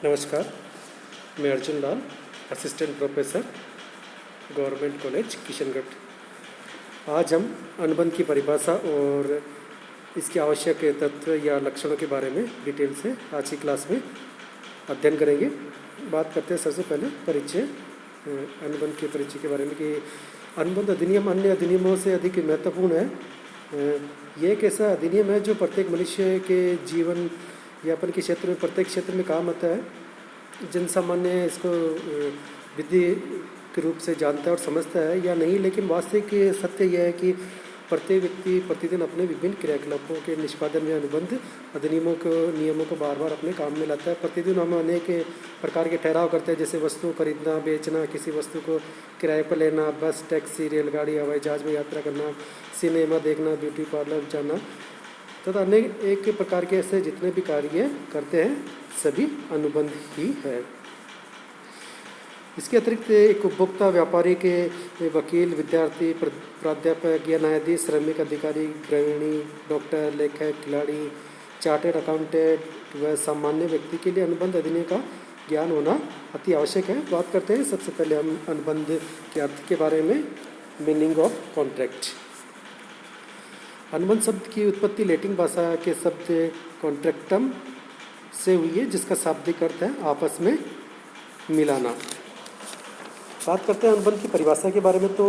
नमस्कार, मैं Arjun Lal, assistant professor, government college Kishangarh. आज हम अनुबंध की परिभाषा और इसके आवश्यक तत्व या लक्षणों के बारे में डिटेल से आज की क्लास में अध्ययन करेंगे। बात करते हैं सबसे पहले परिचय, अनुबंध के परिचय के बारे में कि अनुबंध अधिनियम अन्य अधिनियमों से अधिक महत्वपूर्ण है। ये एक ऐसा अधिनियम है जो प्रत्येक मनुष्य के जीवन यापन के क्षेत्र में, प्रत्येक क्षेत्र में काम आता है। जन सामान्य इसको विधि के रूप से जानता है और समझता है या नहीं, लेकिन वास्तविक सत्य यह है कि प्रत्येक व्यक्ति प्रतिदिन अपने विभिन्न क्रियाकलापों के निष्पादन में अनुबंध अधिनियमों को नियमों को बार बार अपने काम में लाता है। प्रतिदिन हम अनेक प्रकार के ठहराव करते हैं, जैसे वस्तु खरीदना, बेचना, किसी वस्तु को किराए पर लेना, बस, टैक्सी, रेलगाड़ी, हवाई जहाज में यात्रा करना, सिनेमा देखना, ब्यूटी पार्लर जाना तथा अनेक एक प्रकार के ऐसे जितने भी कार्य करते हैं सभी अनुबंध ही है। इसके अतिरिक्त एक उपभोक्ता, व्यापारी के वकील, विद्यार्थी, प्राध्यापक या न्यायाधीश, श्रमिक, अधिकारी, गृहिणी, डॉक्टर, लेखक, खिलाड़ी, चार्टेड अकाउंटेंट व सामान्य व्यक्ति के लिए अनुबंध अधिनियम का ज्ञान होना अति आवश्यक है। बात करते हैं सबसे पहले हम अनुबंध के अर्थ के बारे में, मीनिंग ऑफ कॉन्ट्रैक्ट। अनुबंध शब्द की उत्पत्ति लैटिन भाषा के शब्द कॉन्ट्रैक्टम से हुई है, जिसका शाब्दिक अर्थ है आपस में मिलाना। बात करते हैं अनुबंध की परिभाषा के बारे में, तो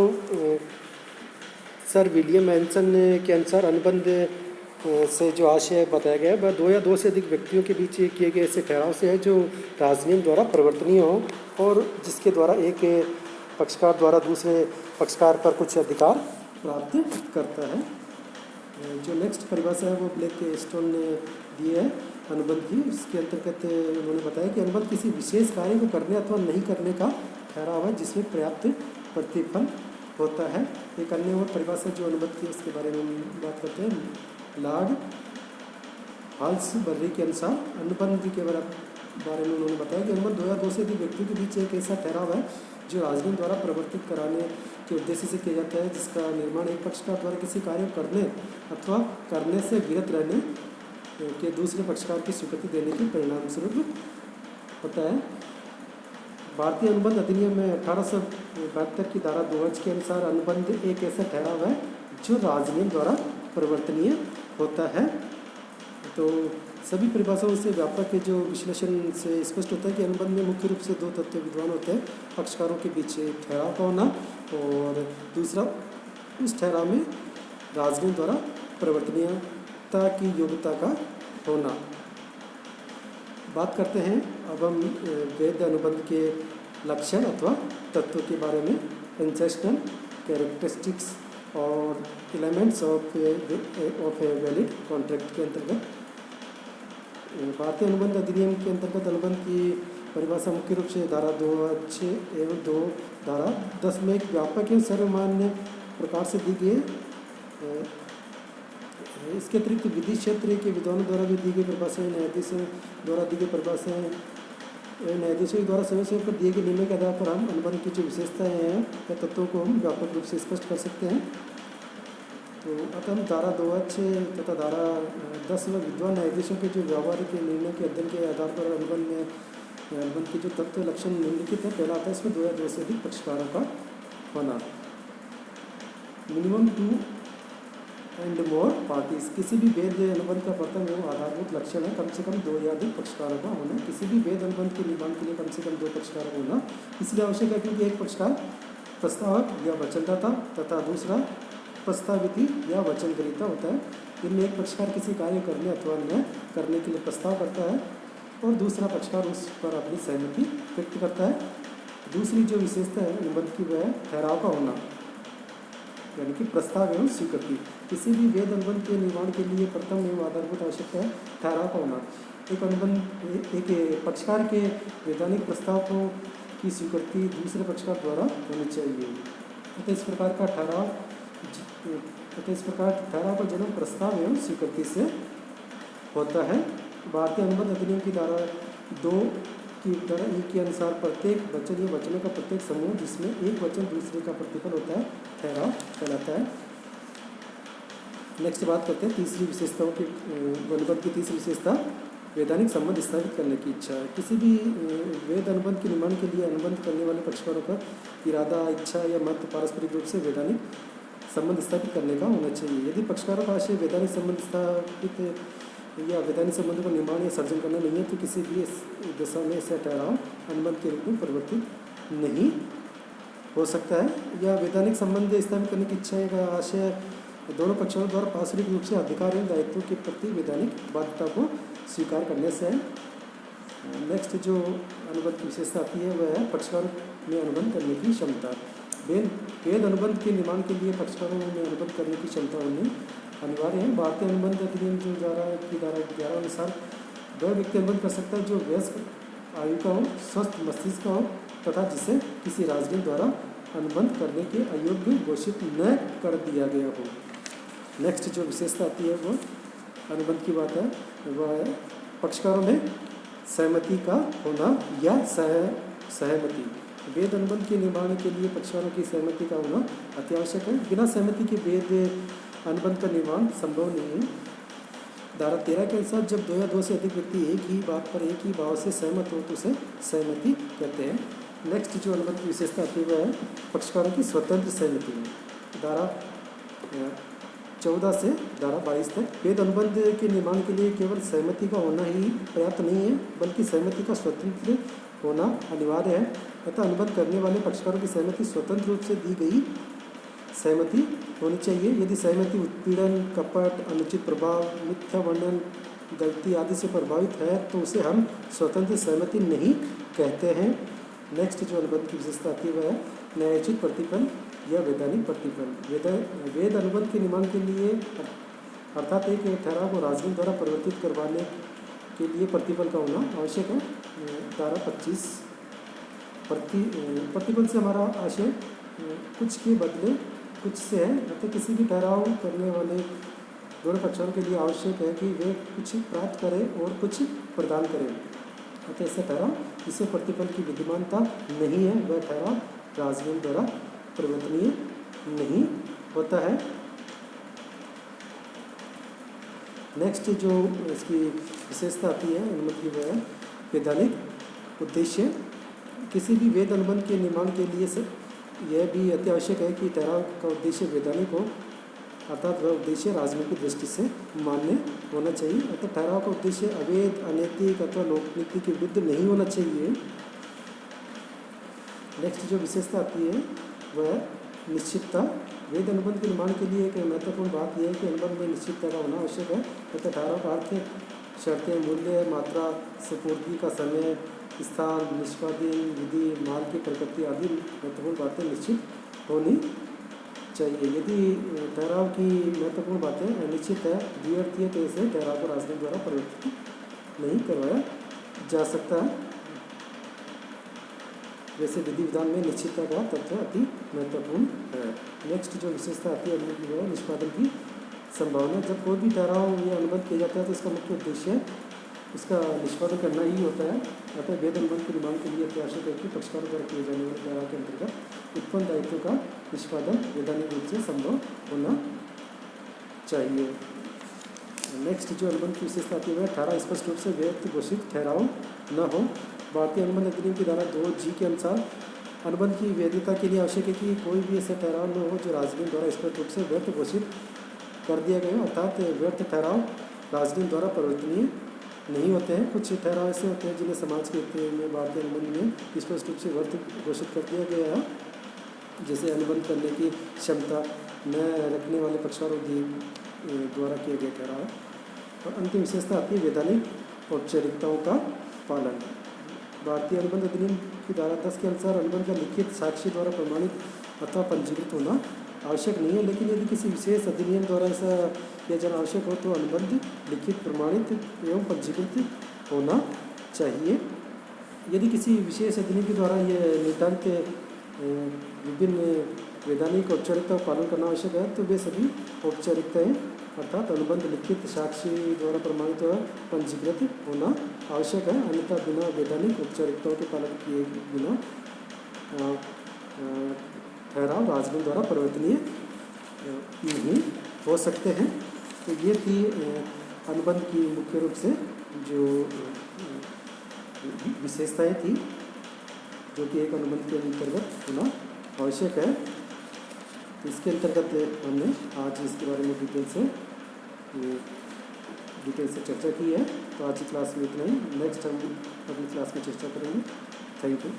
सर विलियम एंसन के अनुसार अनुबंध से जो आशय बताया गया है वह दो या दो से अधिक व्यक्तियों के बीच किए गए ऐसे ठहराव से है जो राजनियम द्वारा परिवर्तनीय हो और जिसके द्वारा एक पक्षकार द्वारा दूसरे पक्षकार पर कुछ अधिकार प्राप्त करता है। जो नेक्स्ट परिभाषा है वो ब्लैक स्टोन ने दी है अनुबंध की। इसके अंतर्गत उन्होंने बताया कि अनुबंध किसी विशेष कार्य को करने अथवा नहीं करने का ठहराव है जिसमें पर्याप्त प्रतिफल होता है। एक अन्य और परिभाषा जो अनुबंध की उसके बारे में हम बात करते हैं। लॉर्ड हाल्सबर्री के अनुसार अनुबंध के बारे में उन्होंने बताया कि अनुबंध दो या दो से अधिक व्यक्तियों के बीच एक ऐसा ठहराव है जो राजनियम द्वारा प्रवर्तित कराने के उद्देश्य से किया जाता है, जिसका निर्माण एक पक्षकार द्वारा किसी कार्य करने अथवा करने से विरत रहने के दूसरे पक्षकार की स्वीकृति देने के परिणाम स्वरूप होता है। भारतीय अनुबंध अधिनियम में 1872 की धारा 2H के अनुसार अनुबंध एक ऐसा ठहराव है जो राजनियम द्वारा परिवर्तनीय होता है। तो सभी परिभाषाओं से व्यापक जो विश्लेषण से स्पष्ट होता है कि अनुबंध में मुख्य रूप से दो तत्व विद्यमान होते हैं, पक्षकारों के बीच ठहराव का होना और दूसरा उस ठहराव में राजनियम द्वारा परिवर्तनीयता की योग्यता का होना। बात करते हैं अब हम वैध अनुबंध के लक्षण अथवा तत्व के बारे में। इंसेस्टन कैरेक्टरिस्टिक्स और elements of a valid contract के अंतर्गत भारतीय अनुबंध अधिनियम के अंतर्गत अनुबंध की परिभाषा मुख्य रूप से धारा 2H एवं 2 धारा 10 में एक व्यापक एवं सर्वमान्य प्रकार से दी गई है। इसके अतिरिक्त विधि क्षेत्र के विद्वानों द्वारा भी दी गई परिभाषाएं, न्यायाधीशों द्वारा दी गई परिभाषाएं, न्यायाधीशों द्वारा समय समय पर दिए गए निर्णय के आधार पर हम अनुबंध की जो विशेषताएं हैं या तत्वों को हम व्यापक रूप से स्पष्ट कर सकते हैं। तो अतः हम धारा 2H तथा धारा 10 में विद्वान न्यायाधीशों के जो व्यावहारिक निर्णय के अध्ययन के आधार पर अनुबंध के जो तत्व लक्षण निम्नलिखित है। पहला आता है इसमें दो या दो से अधिक पक्षकारों का होना। Minimum 2 and more parties. किसी भी वैध अनुबंध का प्रथम एवं आधारभूत लक्षण है कम से कम दो या अधिक पक्षकारों का होना। किसी भी वैध अनुबंध के निर्माण के लिए कम से कम दो पक्षकारों का होना इसलिए आवश्यक है क्योंकि एक पक्षकार प्रस्तावक या वचनदाता तथा दूसरा प्रस्तावित या वचनग्रहीता होता है। इनमें एक पक्षकार किसी कार्य करने अथवा न करने के लिए प्रस्ताव करता है और दूसरा पक्षकार उस पर अपनी सहमति व्यक्त करता है। दूसरी जो विशेषता है अनुबंध की वह है ठहराव का होना, यानी कि प्रस्ताव एवं स्वीकृति। किसी भी वैध अनुबंध के निर्माण के लिए प्रथम एवं आधारभूत आवश्यकता है ठहराव का होना। एक अनुबंध एक पक्षकार के वैधानिक प्रस्ताव की स्वीकृति दूसरे पक्षकार द्वारा होनी चाहिए। अतः इस प्रकार ठहराव का जन्म प्रस्ताव एवं स्वीकृति से होता है। भारतीय अनुबंध अधिनियम की धारा 2 की धारा 1 के अनुसार प्रत्येक वचन या वचनों का प्रत्येक समूह जिसमें एक वचन दूसरे का प्रतिफल होता है ठहराव कहलाता है। नेक्स्ट बात करते हैं तीसरी विशेषताओं की। अनुबंध की तीसरी विशेषता वैधानिक संबंध स्थापित करने की इच्छा है। किसी भी वैध अनुबंध के निर्माण के लिए अनुबंध करने वाले पक्षकारों का इरादा, इच्छा या मत पारस्परिक रूप से वैधानिक संबंध स्थापित करने का होना चाहिए। यदि पक्षकारों का आशय वैधानिक संबंध स्थापित या वैधानिक संबंधों का निर्माण या सर्जन करना नहीं है तो किसी भी दशा में ऐसा ठहराव अनुबंध के रूप में परिवर्तित नहीं हो सकता है। या वैधानिक संबंध स्थापित करने की इच्छा का आशय दोनों पक्षों द्वारा पारस्परिक रूप से अधिकार एवं दायित्व के प्रति वैधानिक बाध्यता को स्वीकार करने से है। नेक्स्ट जो अनुबंध की विशेषता आती है वह है पक्षकारों में अनुबंध करने की क्षमता। वेद अनुबंध के निर्माण के लिए पक्षकारों में अनुबंध करने की क्षमता होनी अनिवार्य है। भारतीय अनुबंध अधिनियम जो धारा 11 अनुसार वह व्यक्ति अनुबंध कर सकता है जो वयस्क आयु का हो, स्वस्थ मस्तिष्क का हो तथा जिसे किसी राजगीर द्वारा अनुबंध करने के अयोग्य घोषित न कर दिया गया हो। नेक्स्ट जो विशेषता आती है वो अनुबंध की बात है, वह है पक्षकारों में सहमति का होना या सहमति। वेद अनुबंध के निर्माण के लिए पक्षकारों की सहमति का होना अत्यावश्यक है। बिना सहमति के वेद अनुबंध का निर्माण संभव नहीं है। धारा 13 के अनुसार जब दो या दो से अधिक व्यक्ति एक ही बात पर एक ही भाव से सहमत हो तो उसे सहमति कहते हैं। नेक्स्ट जो अनुबंध की विशेषता आती है वह है पक्षकारों की स्वतंत्र सहमति। धारा 14 से धारा 22 तक वेद अनुबंध के निर्माण के लिए केवल सहमति का होना ही पर्याप्त नहीं है बल्कि सहमति का स्वतंत्र होना अनिवार्य है। अतः अनुबंध करने वाले पक्षकारों की सहमति स्वतंत्र रूप से दी गई सहमति होनी चाहिए। यदि सहमति उत्पीड़न, कपट, अनुचित प्रभाव, मिथ्या वर्णन, गलती आदि से प्रभावित है तो उसे हम स्वतंत्र सहमति नहीं कहते हैं। नेक्स्ट जो अनुबंध की विशेषता आती है वह है न्यायोचित प्रतिफल या वैधानिक प्रतिफल। वेद अनुबंध के निर्माण के लिए अर्थात एक ठहराव को राजगीर द्वारा परिवर्तित करवाने के लिए प्रतिफल का होना आवश्यक है। धारा 25 प्रतिफल से हमारा आशय कुछ के बदले कुछ से है। अतः किसी भी ठहराव करने वाले दोनों पक्षों के लिए आवश्यक है कि वे कुछ प्राप्त करें और कुछ प्रदान करें। अतः ऐसा ठहराव जिससे प्रतिफल की विद्यमानता नहीं है वह ठहराव राजगीर द्वारा परिवर्तनीय नहीं होता है। नेक्स्ट जो इसकी विशेषता आती है अनुबंध की वह है वैधानिक उद्देश्य। किसी भी वेद अनुबंध के निर्माण के लिए यह भी अत्यावश्यक है कि ठहराव का उद्देश्य वैधानिक हो अर्थात वह उद्देश्य राजनीतिक की दृष्टि से मान्य होना चाहिए। अतः ठहराव का उद्देश्य अवैध, अनैतिक अथवा लोकनीति के विरुद्ध नहीं होना चाहिए। नेक्स्ट जो विशेषता आती है वह निश्चितता। वेद अनुबंध के निर्माण के लिए एक महत्वपूर्ण बात यह है कि अनुबंध में निश्चितता का होना आवश्यक है। अतः ठहराव का अर्थ, शर्तें, मूल्य, मात्रा, सुपूर्ति का समय, स्थान, निष्पादन विधि, माल की प्रकृति आदि महत्वपूर्ण बातें निश्चित होनी चाहिए। यदि ठहराव की महत्वपूर्ण बातें अनिश्चित है, द्व्यर्थी है तो इसे ठहराव को राजगीर द्वारा परिवर्तित नहीं करवाया जा सकता है। वैसे विधि विधान में निश्चितता का तथ्य अति महत्वपूर्ण है। नेक्स्ट जो विशेषता आती है निष्पादन की संभावना। जब कोई भी ठहराव या अनुबंध किया जाता है तो इसका मुख्य उद्देश्य उसका निष्पादन करना ही होता है। अतः वेद अनुबंध के निर्माण के लिए अत्यावश्यक है कि पक्षकारों द्वारा किए जाने वाले ठहराव के अंतर्गत उत्पन्न दायित्व का निष्पादन वैधानिक रूप से संभव होना चाहिए। नेक्स्ट जो अनुबंध की विशेषता आती है ठहराव स्पष्ट रूप से व्यक्त घोषित ठहराव न हो। भारतीय अनुबंध अधिनियम की धारा 2G के अनुसार अनुबंध की वैधता के लिए आवश्यक है कि कोई भी ऐसा ठहराव न हो जो राजगीर द्वारा स्पष्ट रूप से व्यक्त घोषित कर दिया गया हो अर्थात व्यर्थ ठहराव राजगीर द्वारा परिवर्तनीय नहीं होते हैं। कुछ ठहराव ऐसे होते हैं जिन्हें समाज के हित में भारतीय अनुबंध में स्पष्ट रूप से व्यर्थ घोषित कर दिया गया है, जैसे अनुबंध करने की क्षमता न रखने वाले पक्षकारों द्वारा किए गए ठहराव। और अंतिम विशेषता आती है वैधानिक औपचारिकताओं का पालन। भारतीय अनुबंध अधिनियम की धारा 10 के अनुसार अनुबंध का लिखित साक्षी द्वारा प्रमाणित अथवा पंजीकृत होना आवश्यक नहीं है, लेकिन यदि किसी विशेष अधिनियम द्वारा ऐसा किया जाना आवश्यक हो तो अनुबंध लिखित, प्रमाणित एवं पंजीकृत होना चाहिए। यदि किसी विशेष अधिनियम के द्वारा ये निर्धारित विभिन्न वैधानिक औपचारिकता का पालन करना आवश्यक है तो वे सभी औपचारिकताएँ अर्थात अनुबंध लिखित, साक्षी द्वारा प्रमाणित और पंजीकृत होना आवश्यक है। अन्यथा बिना वैधानिक औपचारिकताओं के पालन किए बिना ठहराव राजगीर द्वारा परिवर्तनीय नहीं हो सकते हैं। तो ये थी अनुबंध की मुख्य रूप से जो विशेषताएं थी जो कि एक अनुबंध के अंतर्गत होना आवश्यक है, इसके अंतर्गत हमने आज इसके बारे में डिटेल से चर्चा की है। तो आज की क्लास में इतना ही। नेक्स्ट हम अगली क्लास में चर्चा करेंगे। Thank you.